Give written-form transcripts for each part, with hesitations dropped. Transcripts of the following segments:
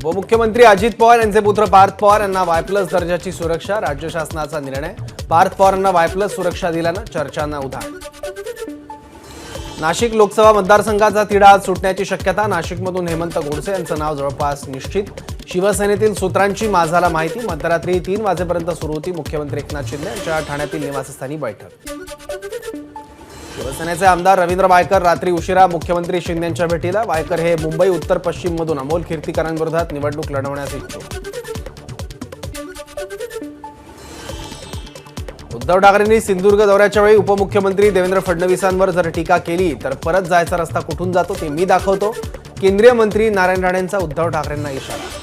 उपमुख्यमंत्री अजित पवार यांचे पुत्र पार्थ पवार यांना वाय+ दर्जाची सुरक्षा, राज्य शासनाचा निर्णय। पार्थ पवारांना वाय+ सुरक्षा दिल्यानं चर्चांना उधाण। नाशिक लोकसभा मतदारसंघाचा तिढा आज सुटण्याची शक्यता। नाशिकमधून हेमंत गोडसे यांचं नाव जवळपास निश्चित। शिवसेनेतील सूत्रांची माझाला माहिती। मध्यरात्री 3 वाजेपर्यंत सुरू होती मुख्यमंत्री एकनाथ शिंदे यांच्या ठाण्यातील निवासस्थानी बैठक। शिवसेनेचे आमदार रवींद्र वायकर रात्री उशिरा मुख्यमंत्री शिंदे यांच्या भेटीला। वायकर हे मुंबई उत्तर पश्चिम मधून अमोल कीर्तीकरांविरोधात निवडणूक लढवण्यास इच्छुक। उद्धव ठाकरेंनी सिंधुदुर्ग दौऱ्याच्या वेळी उपमुख्यमंत्री देवेंद्र फडणवीसांवर जर टीका केली तर परत जायचा रस्ता कुठून जातो ते मी दाखवतो। केंद्रीय मंत्री नारायण राणेंचा उद्धव ठाकरेंना इशारा।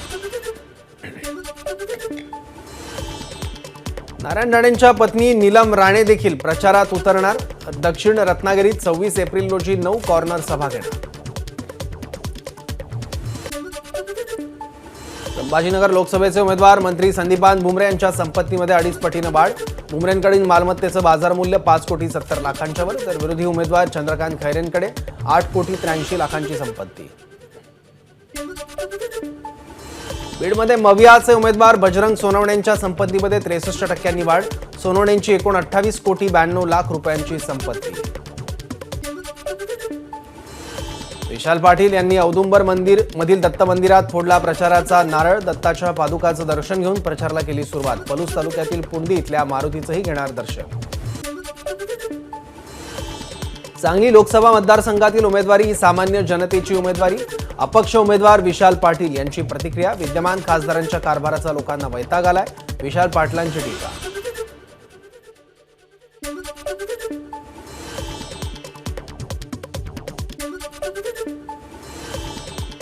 नारायण राणेंच्या पत्नी नीलम राणे देखील प्रचारात उतरणार। दक्षिण रत्नागिरीत 26 एप्रिल रोजी 9 कॉर्नर सभा घेणार। संभाजीनगर लोकसभेचे उमेदवार मंत्री संदीपान भुमरे यांच्या संपत्तीमध्ये 2.5 पटीने वाढ। भुमरेंकडील मालमत्तेचं बाजार मूल्य 5,70 लाखांच्या वर, तर विरोधी उमेदवार चंद्रकांत खैरेंकडे 8,83 लाखांची संपत्ती। बीडमध्ये मवियाचे उमेदवार बजरंग सोनवणेंच्या संपत्तीमध्ये 63% वाढ। सोनवणेंची एकूण 28,92 लाख रुपयांची संपत्ती। विशाल पाटील यांनी औदुंबर मंदिर मधील दत्त मंदिरात फोडला प्रचाराचा नारळ। दत्ताच्या पादुकाचं दर्शन घेऊन प्रचाराला केली सुरुवात। पलूस तालुक्यातील पुंडी इथल्या मारुतीचंही घेणार दर्शन। सांगली लोकसभा मतदारसंघातील उमेदवारी ही सामान्य जनतेची उमेदवारी। अपक्ष उमेदवार विशाल पाटील यांची प्रतिक्रिया। विद्यमान खासदारांच्या कारभाराचा लोकांना वैताग आलाय, विशाल पाटलांची टीका।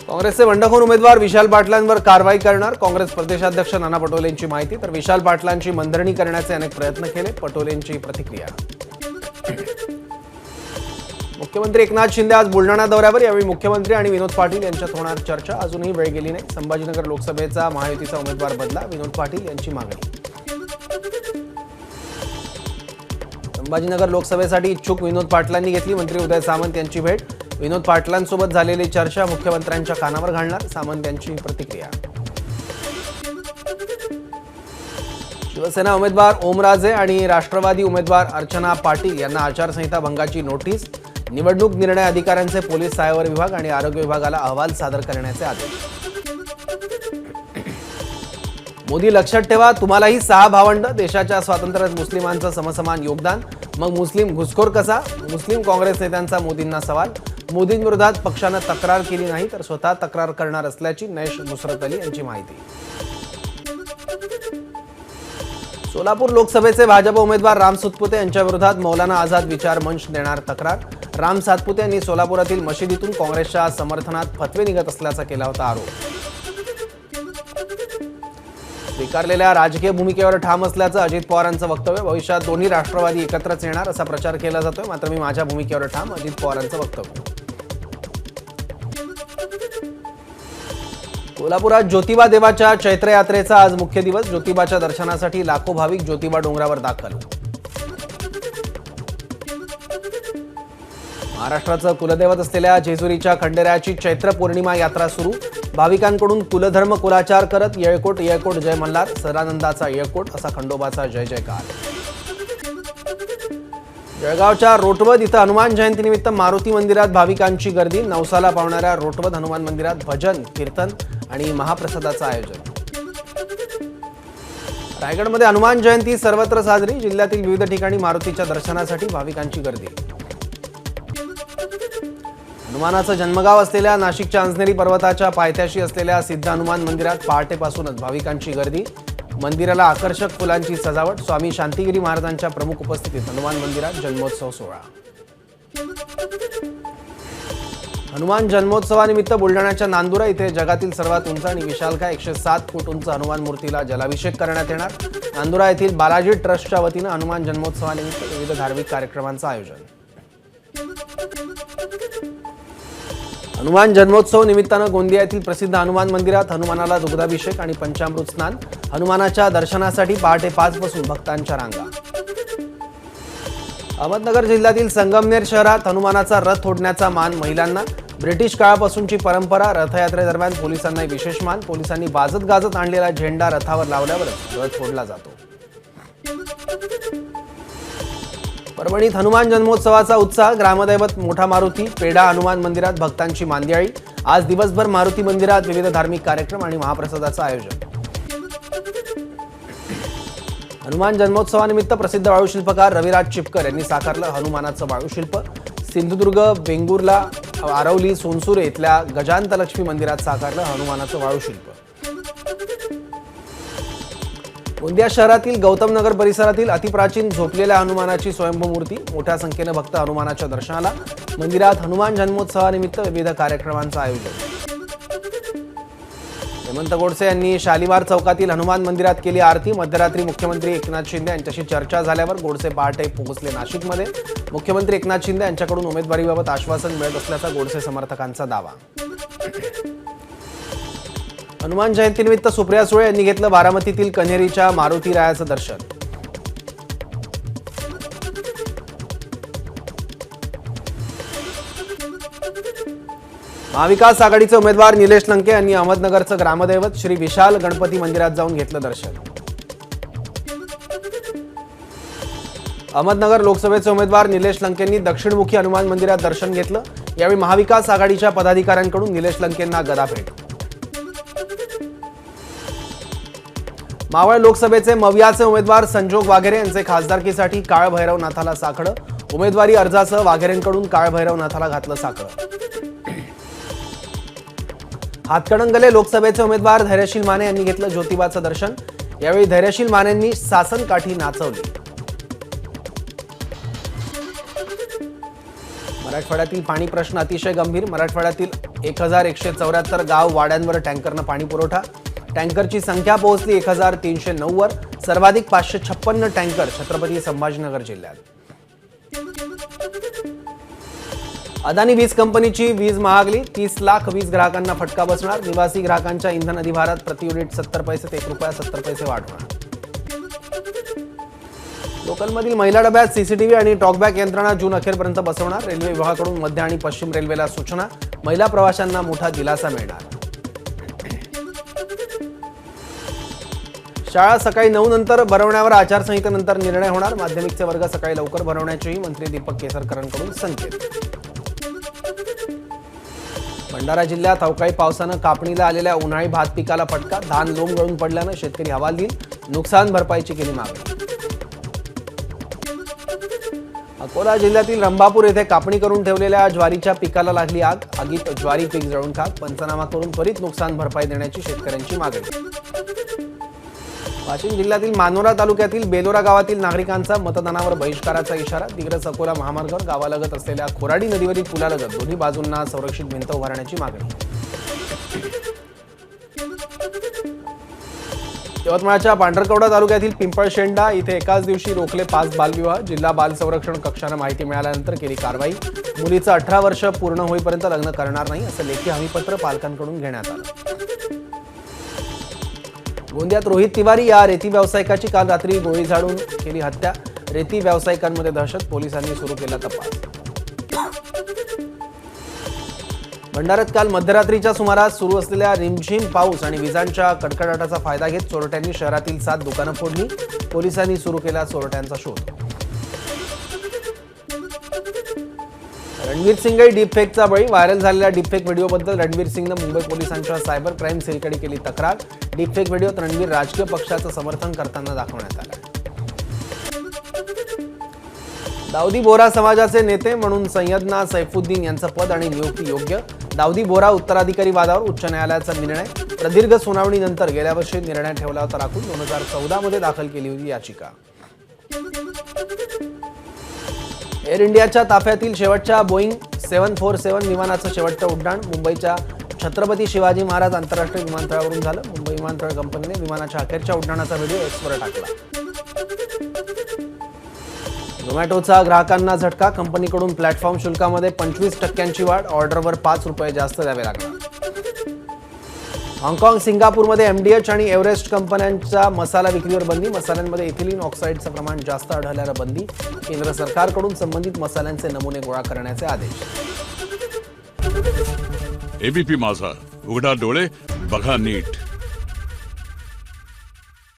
काँग्रेसचे बंडखोर उमेदवार विशाल पाटलांवर कारवाई करणार। काँग्रेस प्रदेशाध्यक्ष नाना पटोलेंची माहिती, तर विशाल पाटलांची मनधरणी करण्याचे अनेक प्रयत्न केले, पटोलेंची प्रतिक्रिया। मुख्यमंत्री एकनाथ शिंदे आज बुलढाणा दौऱ्यावर। यावेळी मुख्यमंत्री आणि विनोद पाटील यांच्यात होणार चर्चा। अजूनही वेळ गेली नाही। संभाजीनगर लोकसभेचा महायुतीचा उमेदवार बदला, विनोद पाटील यांची मागणी। संभाजीनगर लोकसभेसाठी इच्छुक विनोद पाटलांनी घेतली मंत्री उदय सामंत यांची भेट। विनोद पाटलांसोबत झालेली चर्चा मुख्यमंत्र्यांच्या कानावर घालणार, सामंत यांची प्रतिक्रिया। शिवसेना उमेदवार ओमराजे आणि राष्ट्रवादी उमेदवार अर्चना पाटील यांना आचारसंहिता भंगाची नोटीस। निवडणूक निर्णय अधिकाऱ्यांचे पोलीस सायबर विभाग आणि आरोग्य विभागाला अहवाल सादर करण्याचे आदेश। मोदी लक्षात ठेवा, तुम्हालाही 6 भावंड। देशाच्या स्वातंत्र्यात मुस्लिमांचं समसमान योगदान, मग मुस्लिम घुसखोर कसा? मुस्लिम काँग्रेस नेत्यांचा मोदींना सवाल। मोदींविरोधात पक्षानं तक्रार केली नाही तर स्वतः तक्रार करणार असल्याची नैश नुसरत अली यांची माहिती। सोलापूर लोकसभेचे भाजप उमेदवार राम सातपुते यांच्या विरोधात मौलाना आझाद विचार मंच देणार तक्रार। राम सातपुते यांनी सोलापुरातील मशिदीतून काँग्रेसच्या समर्थनात फतवे निघत असल्याचा केला होता आरोप। स्वीकारलेल्या राजकीय भूमिकेवर ठाम असल्याचं अजित पवारांचं वक्तव्य। भविष्यात दोन्ही राष्ट्रवादी एकत्रच येणार असा प्रचार केला जातोय, मात्र मी माझ्या भूमिकेवर ठाम, अजित पवारांचं वक्तव्य। कोल्हापुरात ज्योतिबा देवाच्या चैत्र यात्रेचा आज मुख्य दिवस। ज्योतिबाच्या दर्शनासाठी लाखो भाविक ज्योतिबा डोंगरावर दाखल। महाराष्ट्राचं कुलदैवत असलेल्या जेजुरीच्या खंडेरायाची चैत्र पौर्णिमा यात्रा सुरू। भाविकांकडून कुलधर्म कुलाचार करत येळकोट येळकोट जय मल्हार, सदानंदाचा येळकोट असा खंडोबाचा जय जयकार। जळगावच्या रोटवद इथं हनुमान जयंतीनिमित्त मारुती मंदिरात भाविकांची गर्दी। नवसाला पावणाऱ्या रोटवद हनुमान मंदिरात भजन, कीर्तन आणि महाप्रसादाचं आयोजन। रायगडमध्ये हनुमान जयंती सर्वत्र साजरी। जिल्ह्यातील विविध ठिकाणी मारुतीच्या दर्शनासाठी भाविकांची गर्दी। हनुमानाचं जन्मगाव असलेल्या नाशिकच्या अंजनेरी पर्वताच्या पायथ्याशी असलेल्या सिद्ध हनुमान मंदिरात पहाटेपासूनच भाविकांची गर्दी। मंदिराला आकर्षक फुलांची सजावट। स्वामी शांतिगिरी महाराजांच्या प्रमुख उपस्थितीत हनुमान मंदिरात जन्मोत्सव सोहळा। हनुमान जन्मोत्सवानिमित्त बुलढाण्याच्या नांदुरा इथे जगातील सर्वात उंच आणि विशालकाय 107 फूट उंच हनुमान मूर्तीला जलाभिषेक करण्यात येणार। नांदुरा येथील बालाजी ट्रस्टच्या वतीनं हनुमान जन्मोत्सवानिमित्त विविध धार्मिक कार्यक्रमांचं आयोजन। हनुमान जन्मोत्सव निमित्तानं गोंदिया येथील प्रसिद्ध हनुमान मंदिरात हनुमानाला दुग्धाभिषेक आणि पंचामृत स्नान। हनुमानाच्या दर्शनासाठी पहाटे 5 पासून भक्तांच्या रांगा। अहमदनगर जिल्ह्यातील संगमनेर शहरात हनुमानाचा रथ ओढण्याचा मान महिलांना। ब्रिटिश काळापासूनची परंपरा, रथयात्रेदरम्यान पोलिसांना विशेष मान, पोलिसांनी वाजत गाजत आणलेला झेंडा रथावर लावल्यावरच रथ फोडला जातो. परभणीत हनुमान जन्मोत्सवाचा उत्साह, ग्रामदैवत मोठा मारुती, पेढा हनुमान मंदिरात भक्तांची मांदियाळी. आज दिवसभर मारुती मंदिरात विविध धार्मिक कार्यक्रम आणि महाप्रसादाचं आयोजन. हनुमान जन्मोत्सवानिमित्त प्रसिद्ध वाळूशिल्पकार रविराज चिपकर यांनी साकारलं हनुमानाचं वाळूशिल्प. सिंधुदुर्ग, वेंगुर्ला, आरवली, सोनसुरे इथल्या गजांतलक्ष्मी मंदिरात साकारलं हनुमानाचं वाळूशिल्प. गोंदिया शहरातील गौतमनगर परिसरातील अतिप्राचीन झोपलेल्या हनुमानाची स्वयंभू मूर्ती, मोठ्या संख्येनं भक्त हनुमानाच्या दर्शनाला. मंदिरात हनुमान जन्मोत्सवानिमित्त विविध कार्यक्रमांचं आयोजन. हेमंत गोडसे यांनी शालिमार चौकातील हनुमान मंदिरात केली आरती. मध्यरात्री मुख्यमंत्री एकनाथ शिंदे यांच्याशी चर्चा झाल्यावर गोडसे पहाटे पोहोचले नाशिकमध्ये. मुख्यमंत्री एकनाथ शिंदे यांच्याकडून उमेदवारीबाबत आश्वासन मिळत असल्याचा गोडसे समर्थकांचा दावा. हनुमान जयंतीनिमित्त सुप्रिया सुळे यांनी घेतलं बारामतीतील कन्हेरीच्या मारुती रायाचं दर्शन. महाविकास आघाडीचे उमेदवार निलेश लंके यांनी अहमदनगरचं ग्रामदैवत श्री विशाल गणपती मंदिरात जाऊन घेतलं दर्शन. अहमदनगर लोकसभेचे उमेदवार निलेश लंकेंनी दक्षिणमुखी हनुमान मंदिरात दर्शन घेतलं. यावेळी महाविकास आघाडीच्या पदाधिकाऱ्यांकडून निलेश लंकेंना गदाभेट. मावळ लोकसभेचे मवियाचे उमेदवार संजोग वाघेरे यांचे खासदारकीसाठी काळभैरवनाथाला साकडं. उमेदवारी अर्जासह वाघेरेंकडून काळभैरवनाथाला घातलं साकडं. हातकणंगले लोकसभेचे उमेदवार धैर्यशील माने यांनी घेतलं ज्योतिबाचं दर्शन. यावेळी धैर्यशील मानेंनी सासनकाठी नाचवली. मराठवाड्यातील पाणी प्रश्न अतिशय गंभीर. मराठवाड्यातील 1174 गाव वाड्यांवर टँकरनं पाणी पुरवठा. टँकरची संख्या पोहोचली 1309 वर. सर्वाधिक 556 टँकर छत्रपती संभाजीनगर जिल्ह्यात. अदानी वीज कंपनीची वीज महागली. 30 लाख वीज ग्राहकांना फटका बसणार. निवासी ग्राहकांच्या इंधन अधिभारात प्रति युनिट 70 पैसे ते ₹1.70 वाढ होणार. लोकलमधील महिला डब्यात सीसीटीव्ही आणि टॉकबॅक यंत्रणा जून अखेरपर्यंत बसवणार. रेल्वे विभागाकडून मध्य आणि पश्चिम रेल्वेला सूचना. महिला प्रवाशांना मोठा दिलासा मिळणार. शाळा सकाळी 9 नंतर भरवण्यावर आचारसंहितेनंतर निर्णय होणार. माध्यमिकचे वर्ग सकाळी लवकर भरवण्याचीही मंत्री दीपक केसरकरांकडून संकेत. भंडारा जिल्ह्यात अवकाळी पावसानं कापणीला आलेल्या उन्हाळी भात पिकाला फटका. धान लोंब गळून पडल्यानं शेतकरी हवालदिल. नुकसान भरपाईची केली मागणी. अकोला जिल्ह्यातील रंभापूर येथे कापणी करून ठेवलेल्या ज्वारीच्या पिकाला लागली आग. आगीत ज्वारी पीक जळून खाक. पंचनामा करून त्वरित नुकसान भरपाई देण्याची शेतकऱ्यांची मागणी. वाशिम जिल्ह्यातील मानोरा तालुक्यातील बेलोरा गावातील नागरिकांचा मतदानावर बहिष्काराचा इशारा. दिग्रस अकोला महामार्गावर गावालगत असलेल्या खोराडी नदीवरील पुलालगत दोन्ही बाजूंना संरक्षित भिंत उभारण्याची मागणी. यवतमाळच्या पांढरकवडा तालुक्यातील पिंपळशेंडा इथे एकाच दिवशी रोखले 5 बालविवाह. जिल्हा बाल संरक्षण कक्षानं माहिती मिळाल्यानंतर केली कारवाई. मुलीचं 18 वर्ष पूर्ण होईपर्यंत लग्न करणार नाही असं लेखी हमीपत्र पालकांकडून घेण्यात आलं. गोंदियात रोहित तिवारी या रेती व्यावसायिकाची काल रात्री गोळी झाडून केली हत्या. रेती व्यावसायिकांमध्ये दहशत. पोलिसांनी सुरू केला तपास. भंडाऱ्यात काल मध्यरात्रीच्या सुमारास सुरू असलेल्या रिमझिम पाऊस आणि विजांच्या कडकडाटाचा फायदा घेत चोरट्यांनी शहरातील 7 दुकानं फोडली. पोलिसांनी सुरू केला चोरट्यांचा शोध. रणवीर सिंगही डीपफेकचा बळी. व्हायरल झालेल्या डीपफेक व्हिडिओबद्दल रणवीर सिंगनं मुंबई पोलिसांच्या सायबर क्राईम सेलकडे केली तक्रार. डीपफेक व्हिडिओत रणवीर राजकीय पक्षाचं समर्थन करताना दाखवण्यात आलं. दाऊदी बोहरा समाजाचे नेते म्हणून सय्यदना सैफुद्दीन यांचं पद आणि नियुक्ती योग्य. दाऊदी बोहरा उत्तराधिकारी वादावर उच्च न्यायालयाचा निर्णय. प्रदीर्घ सुनावणीनंतर गेल्या वर्षी निर्णय ठेवला होता राखून. 2014 मध्ये दाखल केली होती याचिका. एअर इंडियाच्या ताफ्यातील शेवटच्या बोईंग 747 विमानाचं शेवटचं उड्डाण मुंबईच्या छत्रपती शिवाजी महाराज आंतरराष्ट्रीय विमानतळावरून झालं. मुंबई विमानतळ कंपनीने विमानाच्या अखेरच्या उड्डाणाचा व्हिडिओ एक्सवर टाकला. झोमॅटोचा ग्राहकांना झटका. कंपनीकडून प्लॅटफॉर्म शुल्कामध्ये 25% वाढ. ऑर्डरवर ₹5 जास्त द्यावे लागणार. हाँगकाँग सिंगापूरमध्ये MDH आणि एव्हरेस्ट कंपन्यांच्या मसाला विक्रीवर बंदी. मसाल्यांमध्ये इथिलीन ऑक्साईडचं प्रमाण जास्त आढळल्यानं बंदी. केंद्र सरकारकडून संबंधित मसाल्यांचे नमुने गोळा करण्याचे आदेश. एबीपी माझा, उघडा डोळे बघा नीट.